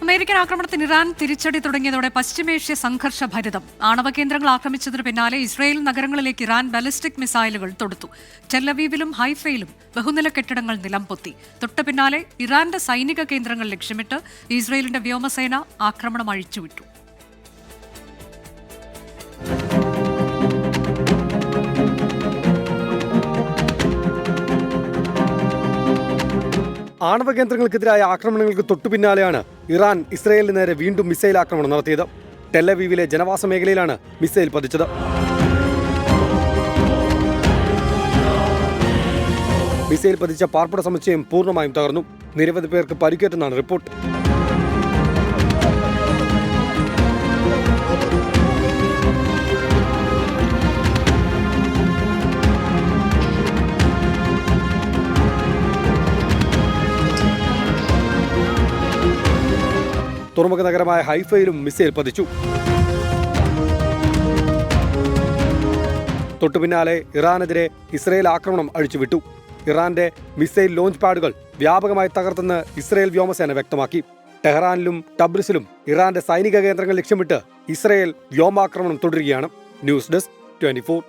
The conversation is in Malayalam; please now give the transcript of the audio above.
അമേരിക്കൻ ആക്രമണത്തിന് ഇറാൻ തിരിച്ചടി തുടങ്ങിയതോടെ പശ്ചിമേഷ്യ സംഘർഷഭരിതം. ആണവ കേന്ദ്രങ്ങൾ ആക്രമിച്ചതിന് പിന്നാലെ ഇസ്രയേൽ നഗരങ്ങളിലേക്ക് ഇറാൻ ബാലിസ്റ്റിക് മിസൈലുകൾ തൊടുത്തു. ടെല്ലവീവിലും ഹൈഫയിലും ബഹുനില കെട്ടിടങ്ങൾ നിലംപൊത്തി. തൊട്ടു പിന്നാലെ ഇറാന്റെ സൈനിക കേന്ദ്രങ്ങൾ ലക്ഷ്യമിട്ട് ഇസ്രയേലിന്റെ വ്യോമസേന ആക്രമണം അഴിച്ചുവിട്ടു. ആണവ കേന്ദ്രങ്ങൾക്കെതിരായ ആക്രമണങ്ങൾക്ക് തൊട്ടുപിന്നാലെയാണ് ഇറാൻ ഇസ്രയേലിന് നേരെ വീണ്ടും മിസൈൽ ആക്രമണം നടത്തിയത്. ടെല്ലവീവിലെ ജനവാസ മേഖലയിലാണ് മിസൈൽ പതിച്ചത്. മിസൈൽ പതിച്ച പാർപ്പിട സമുച്ചയം പൂർണ്ണമായും തകർന്നു. നിരവധി പേർക്ക് പരിക്കേറ്റെന്നാണ് റിപ്പോർട്ട്. തുറമുഖ നഗരമായ ഹൈഫയിലും മിസൈൽ പതിച്ചു. തൊട്ടുപിന്നാലെ ഇറാനെതിരെ ഇസ്രയേൽ ആക്രമണം അഴിച്ചുവിട്ടു. ഇറാന്റെ മിസൈൽ ലോഞ്ച് പാഡുകൾ വ്യാപകമായി തകർത്തെന്ന് ഇസ്രയേൽ വ്യോമസേന വ്യക്തമാക്കി. ടെഹ്റാനിലും ടബ്രിസിലും ഇറാന്റെ സൈനിക കേന്ദ്രങ്ങൾ ലക്ഷ്യമിട്ട് ഇസ്രയേൽ വ്യോമാക്രമണം തുടരുകയാണ്. News desk 24.